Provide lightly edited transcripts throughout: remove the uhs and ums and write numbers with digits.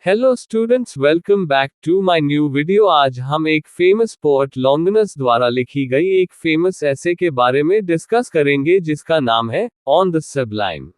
Hello students, welcome back to my new video. आज हम एक फेमस पोएट लॉन्गिनस द्वारा लिखी गई एक फेमस ऐसे के बारे में डिस्कस करेंगे जिसका नाम है ऑन द सब्लाइम।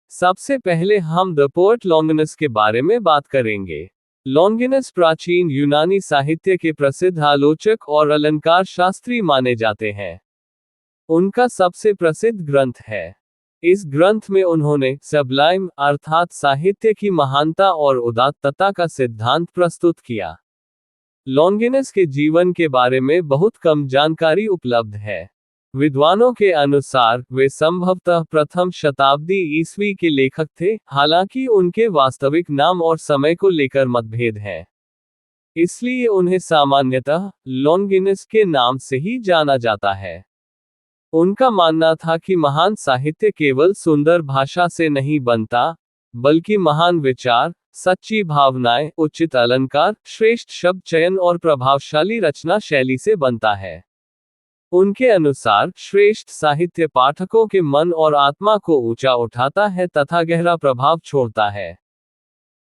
सबसे पहले हम द पोएट लॉन्गिनस के बारे में बात करेंगे। लॉन्गिनस प्राचीन यूनानी साहित्य के प्रसिद्ध आलोचक और अलंकार शास्त्री माने जाते हैं। उनका सबसे प्रसिद्ध ग्रंथ है। इस ग्रंथ में उन्होंने सबलाइम अर्थात साहित्य की महानता और उदात्तता का सिद्धांत प्रस्तुत किया। लॉन्गिनस के जीवन के बारे में बहुत कम जानकारी उपलब्ध है। विद्वानों के अनुसार वे संभवतः प्रथम शताब्दी ईस्वी के लेखक थे, हालांकि उनके वास्तविक नाम और समय को लेकर मतभेद है। इसलिए उन्हें सामान्यतः लॉन्गिनस के नाम से ही जाना जाता है। उनका मानना था कि महान साहित्य केवल सुंदर भाषा से नहीं बनता, बल्कि महान विचार, सच्ची भावनाएं, उचित अलंकार, श्रेष्ठ शब्द चयन और प्रभावशाली रचना शैली से बनता है। उनके अनुसार श्रेष्ठ साहित्य पाठकों के मन और आत्मा को ऊंचा उठाता है तथा गहरा प्रभाव छोड़ता है।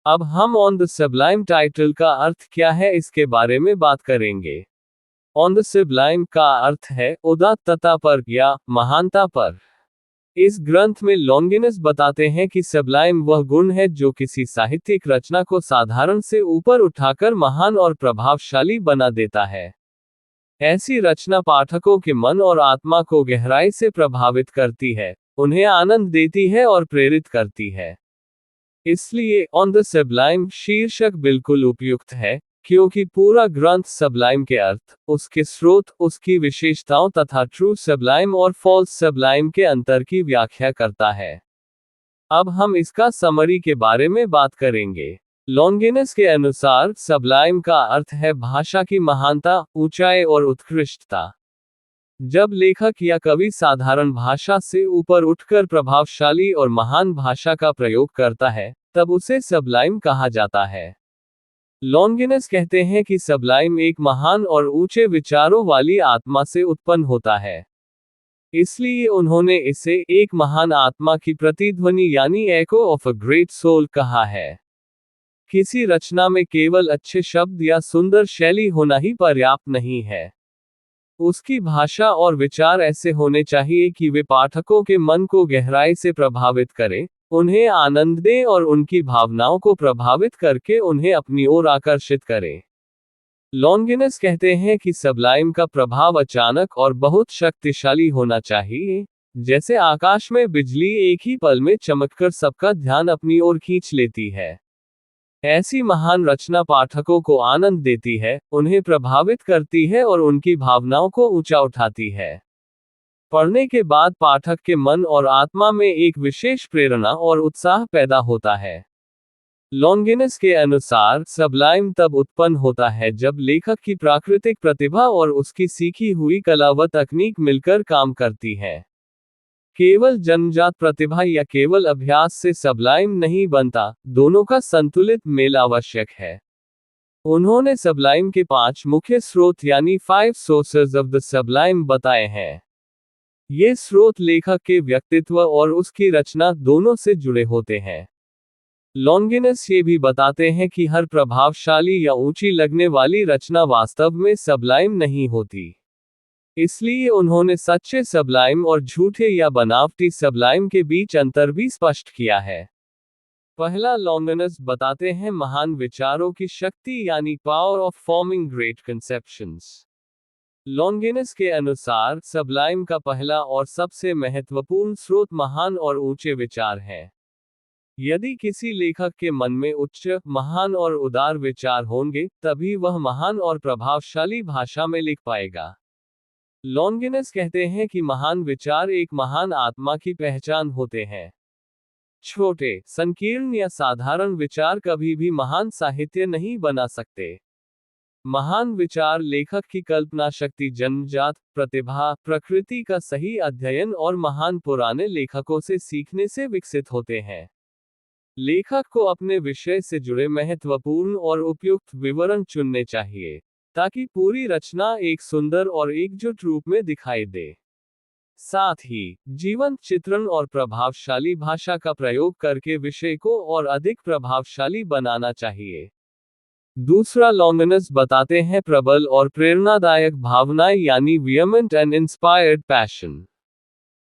अब हम ऑन द सब्लाइम टाइटल का अर्थ क्या है इसके बारे में बात करेंगे। ऑन द सब्लाइम का अर्थ है उदात्तता पर या महानता पर। इस ग्रंथ में लॉन्गिनस बताते हैं कि सब्लाइम वह गुण है जो किसी साहित्यिक रचना को साधारण से ऊपर उठाकर महान और प्रभावशाली बना देता है। ऐसी रचना पाठकों के मन और आत्मा को गहराई से प्रभावित करती है, उन्हें आनंद देती है और प्रेरित करती है। इसलिए ऑन द सब्लाइम शीर्षक बिल्कुल उपयुक्त है, क्योंकि पूरा ग्रंथ सब्लाइम के अर्थ, उसके स्रोत, उसकी विशेषताओं तथा ट्रू सब्लाइम और फॉल्स सब्लाइम के अंतर की व्याख्या करता है। अब हम इसका समरी के बारे में बात करेंगे। लॉन्गिनस के अनुसार सब्लाइम का अर्थ है भाषा की महानता, ऊंचाई और उत्कृष्टता। जब लेखक या कवि साधारण भाषा से ऊपर उठकर प्रभावशाली और महान भाषा का प्रयोग करता है, तब उसे सब्लाइम कहा जाता है। लॉन्गिनस कहते हैं कि सब्लाइम एक महान और ऊंचे विचारों वाली आत्मा से उत्पन्न होता है। इसलिए उन्होंने इसे एक महान आत्मा की प्रतिध्वनि यानी एको ऑफ अ ग्रेट सोल कहा है। किसी रचना में केवल अच्छे शब्द या सुंदर शैली होना ही पर्याप्त नहीं है। उसकी भाषा और विचार ऐसे होने चाहिए कि वे पाठकों के मन को गहराई से प्रभावित करें, उन्हें आनंद दें और उनकी भावनाओं को प्रभावित करके उन्हें अपनी ओर आकर्षित करें। लॉन्गिनस कहते हैं कि सब्लाइम का प्रभाव अचानक और बहुत शक्तिशाली होना चाहिए, जैसे आकाश में बिजली एक ही पल में चमककर सबका ध्यान अपनी ओर खींच लेती है। ऐसी महान रचना पाठकों को आनंद देती है, उन्हें प्रभावित करती है और उनकी भावनाओं को ऊंचा उठाती है। पढ़ने के बाद पाठक के मन और आत्मा में एक विशेष प्रेरणा और उत्साह पैदा होता है। लॉन्गिनस के अनुसार सब्लाइम तब उत्पन्न होता है जब लेखक की प्राकृतिक प्रतिभा और उसकी सीखी हुई कला व तकनीक मिलकर काम करती है। केवल जन्मजात प्रतिभा या केवल अभ्यास से सब्लाइम नहीं बनता, दोनों का संतुलित मेल आवश्यक है। उन्होंने सब्लाइम के 5 मुख्य स्रोत यानी 5 सोर्सेज ऑफ द सब्लाइम बताए हैं। ये स्रोत लेखक के व्यक्तित्व और उसकी रचना दोनों से जुड़े होते हैं। लॉन्गिनस ये भी बताते हैं कि हर प्रभावशाली या ऊंची लगने वाली रचना वास्तव में सब्लाइम नहीं होती। इसलिए उन्होंने सच्चे सब्लाइम और झूठे या बनावटी सब्लाइम के बीच अंतर भी स्पष्ट किया है। पहला, लॉन्गिनस बताते हैं महान विचारों की शक्ति यानी power of forming great conceptions. Longinus के अनुसार सब्लाइम का पहला और सबसे महत्वपूर्ण स्रोत महान और ऊंचे विचार हैं। यदि किसी लेखक के मन में उच्च, महान और उदार विचार होंगे, तभी वह महान और प्रभावशाली भाषा में लिख पाएगा। लॉन्गिनस कहते हैं कि महान विचार एक महान आत्मा की पहचान होते हैं। छोटे, संकीर्ण या साधारण विचार कभी भी महान साहित्य नहीं बना सकते। महान विचार लेखक की कल्पना शक्ति, जन्मजात प्रतिभा, प्रकृति का सही अध्ययन और महान पुराने लेखकों से सीखने से विकसित होते हैं। लेखक को अपने विषय से जुड़े महत्वपूर्ण और उपयुक्त विवरण चुनने चाहिए, ताकि पूरी रचना एक सुंदर और एकजुट रूप में दिखाई दे। साथ ही जीवंत चित्रण और प्रभावशाली भाषा का प्रयोग करके विषय को और अधिक प्रभावशाली बनाना चाहिए। दूसरा, लॉन्गिनस बताते हैं प्रबल और प्रेरणादायक भावनाएं यानी वियमेंट एंड इंस्पायर्ड पैशन।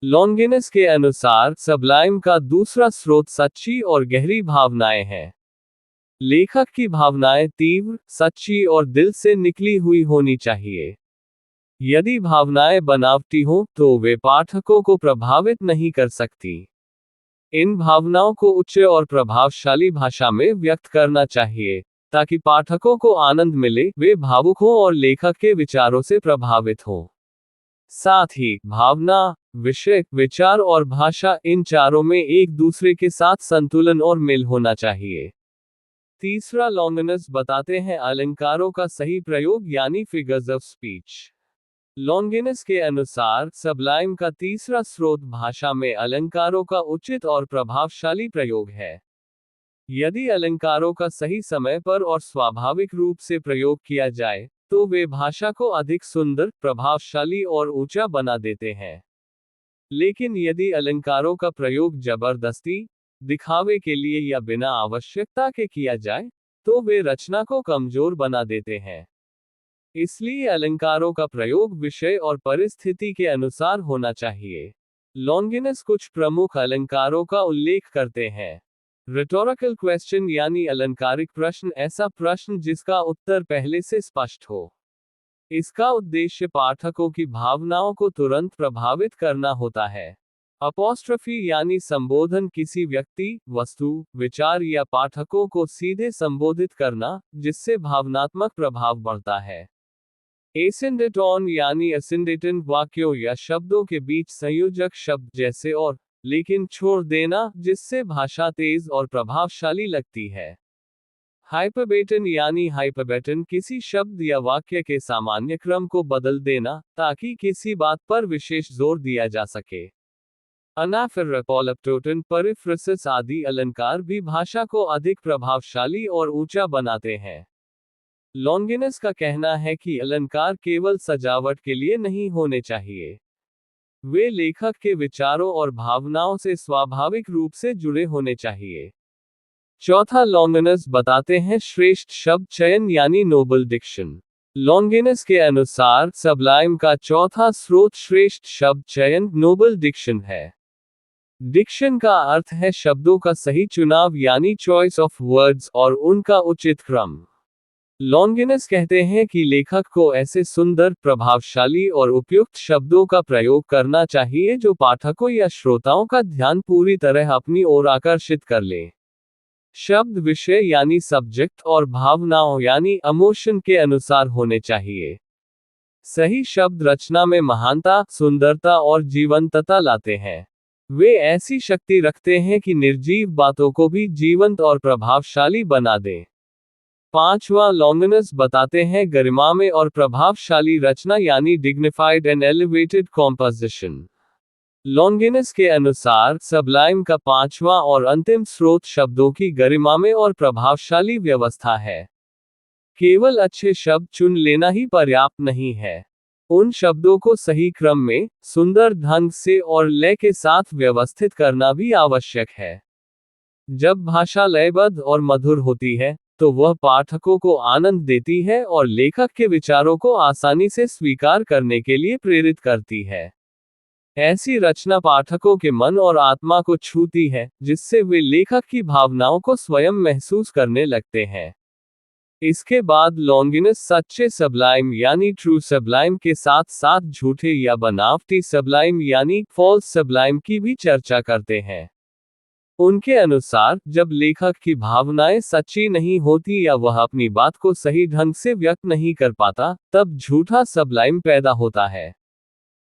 लॉन्गिनस के अनुसार सबलाइम का दूसरा स्रोत सच्ची और गहरी भावनाएं हैं। लेखक की भावनाएं तीव्र, सच्ची और दिल से निकली हुई होनी चाहिए। यदि भावनाएं बनावटी हों तो वे पाठकों को प्रभावित नहीं कर सकती। इन भावनाओं को उच्च और प्रभावशाली भाषा में व्यक्त करना चाहिए ताकि पाठकों को आनंद मिले, वे भावुक हों और लेखक के विचारों से प्रभावित हों। साथ ही भावना, विषय, विचार और भाषा, इन चारों में एक दूसरे के साथ संतुलन और मेल होना चाहिए। तीसरा, लॉन्गिनस बताते हैं अलंकारों का सही प्रयोग यानी फिगर्स ऑफ स्पीच। लॉन्गिनस के अनुसार सबलाइम का तीसरा स्रोत भाषा में अलंकारों का उचित और प्रभावशाली प्रयोग है। यदि अलंकारों का सही समय पर और स्वाभाविक रूप से प्रयोग किया जाए तो वे भाषा को अधिक सुंदर, प्रभावशाली और ऊंचा बना देते हैं। लेकिन यदि अलंकारों का प्रयोग जबरदस्ती, दिखावे के लिए या बिना आवश्यकता के किया जाए तो वे रचना को कमजोर बना देते हैं। इसलिए अलंकारों का प्रयोग विषय और परिस्थिति के अनुसार होना चाहिए। लॉन्गिनस कुछ प्रमुख अलंकारों का उल्लेख करते हैं। रिटोरिकल क्वेश्चन यानी अलंकारिक प्रश्न, ऐसा प्रश्न जिसका उत्तर पहले से स्पष्ट हो। इसका उद्देश्य पाठकों की भावनाओं को तुरंत प्रभावित करना होता है। अपोस्ट्रोफी यानी संबोधन, किसी व्यक्ति, वस्तु, विचार या पाठकों को सीधे संबोधित करना जिससे भावनात्मक प्रभाव बढ़ता है। एसिंडेटोन यानी असिंडेटन, वाक्यों या शब्दों के बीच संयोजक शब्द जैसे और, लेकिन छोड़ देना जिससे भाषा तेज और प्रभावशाली लगती है। हाइपरबेटन यानी हाइपरबेटन, किसी शब्द या वाक्य के सामान्य क्रम को बदल देना ताकि किसी बात पर विशेष जोर दिया जा सके। अनाफेरपोलेप्टोटन, परिफ्रेसिस आदि अलंकार भी भाषा को अधिक प्रभावशाली और ऊंचा बनाते हैं। लॉन्गिनस का कहना है कि अलंकार केवल सजावट के लिए नहीं होने चाहिए। वे लेखक के विचारों और भावनाओं से स्वाभाविक रूप से जुड़े होने चाहिए। चौथा, लॉन्गिनस बताते हैं श्रेष्ठ शब्द चयन यानी नोबल डिक्शन। लॉन्गिनस के अनुसार सबलाइम का चौथा स्रोत श्रेष्ठ शब्द चयन, नोबल डिक्शन है। डिक्शन का अर्थ है शब्दों का सही चुनाव यानी चॉइस ऑफ वर्ड्स और उनका उचित क्रम। लॉन्गिनस कहते हैं कि लेखक को ऐसे सुंदर, प्रभावशाली और उपयुक्त शब्दों का प्रयोग करना चाहिए जो पाठकों या श्रोताओं का ध्यान पूरी तरह अपनी ओर आकर्षित कर ले। शब्द विषय यानी सब्जेक्ट और भावनाओं यानी इमोशन के अनुसार होने चाहिए। सही शब्द रचना में महानता, सुंदरता और जीवंतता लाते हैं। वे ऐसी शक्ति रखते हैं कि निर्जीव बातों को भी जीवंत और प्रभावशाली बना दें। पांचवा, लॉन्गिनस बताते हैं गरिमामय और प्रभावशाली रचना यानी dignified and elevated composition. Longinus के अनुसार सबलाइम का पांचवा और अंतिम स्रोत शब्दों की गरिमामय और प्रभावशाली व्यवस्था है। केवल अच्छे शब्द चुन लेना ही पर्याप्त नहीं है। उन शब्दों को सही क्रम में, सुंदर ढंग से और लय के साथ व्यवस्थित करना भी आवश्यक है। जब भाषा लयबद्ध और मधुर होती है तो वह पाठकों को आनंद देती है और लेखक के विचारों को आसानी से स्वीकार करने के लिए प्रेरित करती है। ऐसी रचना पाठकों के मन और आत्मा को छूती है, जिससे वे लेखक की भावनाओं को स्वयं महसूस करने लगते हैं। इसके बाद लॉन्गिनस सच्चे सबलाइम यानी ट्रू सबलाइम के साथ साथ झूठे या बनावटी सबलाइम यानी फॉल्स सबलाइम की भी चर्चा करते हैं। उनके अनुसार जब लेखक की भावनाएं सच्ची नहीं होती या वह अपनी बात को सही ढंग से व्यक्त नहीं कर पाता, तब झूठा सबलाइम पैदा होता है।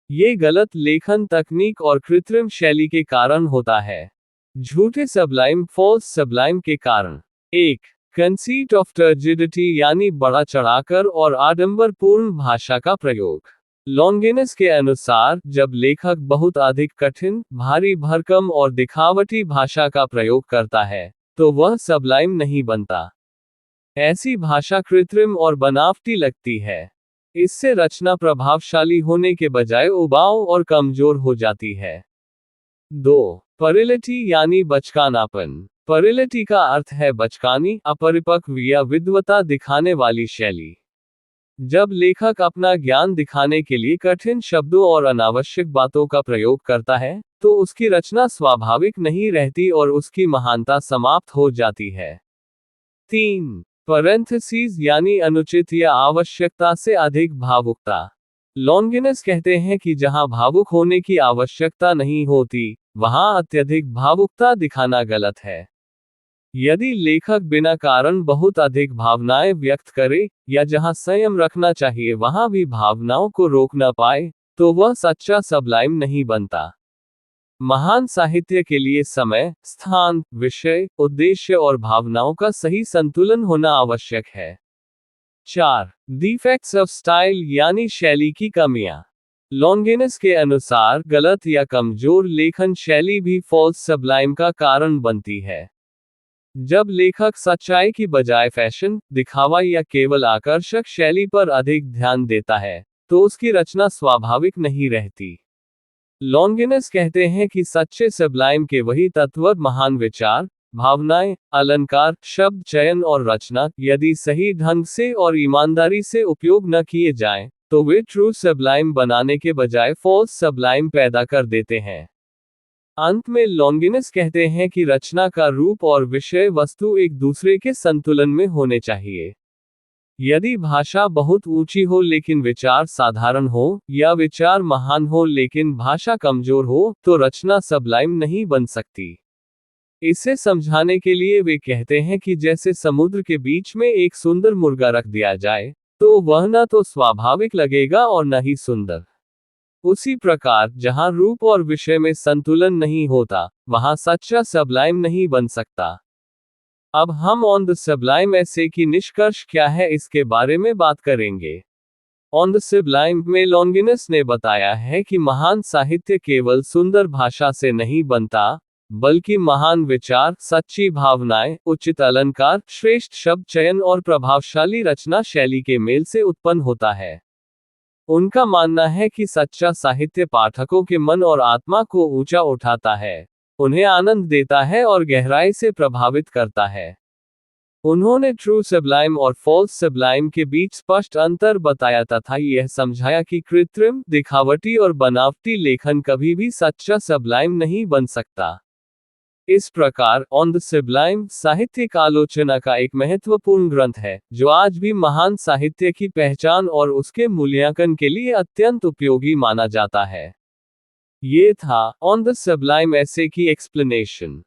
ये गलत लेखन तकनीक और कृत्रिम शैली के कारण होता है। झूठे सबलाइम, फॉल्स सबलाइम के कारण: 1. कंसीट ऑफ टर्जिडिटी यानी बढ़ा चढ़ाकर और आडंबरपूर्ण भाषा का प्रयोग। लॉन्गिनस के अनुसार जब लेखक बहुत अधिक कठिन, भारी भरकम और दिखावटी भाषा का प्रयोग करता है तो वह सबलाइम नहीं बनता। ऐसी भाषा कृत्रिम और बनावटी लगती है। इससे रचना प्रभावशाली होने के बजाय उबाऊ और कमजोर हो जाती है। 2. परिलिटी यानी बचकानापन। परिलिटी का अर्थ है बचकानी, अपरिपक्व या विद्वता दिखाने वाली शैली। जब लेखक अपना ज्ञान दिखाने के लिए कठिन शब्दों और अनावश्यक बातों का प्रयोग करता है, तो उसकी रचना स्वाभाविक नहीं रहती और उसकी महानता समाप्त हो जाती है। 3. पैरेंथेसिस यानी अनुचित या आवश्यकता से अधिक भावुकता। लॉन्गिनस कहते हैं कि जहां भावुक होने की आवश्यकता नहीं होती, वहां अत्यधिक भावुकता दिखाना गलत है। यदि लेखक बिना कारण बहुत अधिक भावनाएं व्यक्त करे, या जहां संयम रखना चाहिए वहां भी भावनाओं को रोक न पाए, तो वह सच्चा सबलाइम नहीं बनता। महान साहित्य के लिए समय, स्थान, विषय, उद्देश्य और भावनाओं का सही संतुलन होना आवश्यक है। 4. डिफेक्ट्स ऑफ स्टाइल यानी शैली की कमियां। लॉन्गिनस के अनुसार गलत या कमजोर लेखन शैली भी फॉल्स सबलाइम का कारण बनती है। जब लेखक सच्चाई की बजाय फैशन, दिखावा या केवल आकर्षक शैली पर अधिक ध्यान देता है, तो उसकी रचना स्वाभाविक नहीं रहती। लॉन्गिनस कहते हैं कि सच्चे सबलाइम के वही तत्व, महान विचार, भावनाएं, अलंकार, शब्द चयन और रचना, यदि सही ढंग से और ईमानदारी से उपयोग न किए जाएं, तो वे ट्रू सबलाइम बनाने के बजाय फॉल्स सबलाइम पैदा कर देते हैं। अंत में लॉन्गिनस कहते हैं कि रचना का रूप और विषय वस्तु एक दूसरे के संतुलन में होने चाहिए। यदि भाषा बहुत ऊंची हो लेकिन विचार साधारण हो, या विचार महान हो लेकिन भाषा कमजोर हो, तो रचना सबलाइम नहीं बन सकती। इसे समझाने के लिए वे कहते हैं कि जैसे समुद्र के बीच में एक सुंदर मुर्गा रख दिया जाए, तो वह न तो स्वाभाविक लगेगा और न ही सुंदर। उसी प्रकार जहां रूप और विषय में संतुलन नहीं होता, वहां सच्चा सबलाइम नहीं बन सकता। अब हम ऑन द सबलाइम ऐसे की निष्कर्ष क्या है इसके बारे में बात करेंगे। ऑन द सबलाइम में लॉन्गिनस ने बताया है कि महान साहित्य केवल सुंदर भाषा से नहीं बनता, बल्कि महान विचार, सच्ची भावनाएं, उचित अलंकार, श्रेष्ठ शब्द चयन और प्रभावशाली रचना शैली के मेल से उत्पन्न होता है। उनका मानना है कि सच्चा साहित्य पाठकों के मन और आत्मा को ऊंचा उठाता है, उन्हें आनंद देता है और गहराई से प्रभावित करता है। उन्होंने ट्रू सबलाइम और फॉल्स सबलाइम के बीच स्पष्ट अंतर बताया तथा यह समझाया कि कृत्रिम, दिखावटी और बनावटी लेखन कभी भी सच्चा सबलाइम नहीं बन सकता। इस प्रकार ऑन द सबलाइम साहित्यिक आलोचना का एक महत्वपूर्ण ग्रंथ है, जो आज भी महान साहित्य की पहचान और उसके मूल्यांकन के लिए अत्यंत उपयोगी माना जाता है। ये था ऑन द सबलाइम ऐसे की एक्सप्लेनेशन।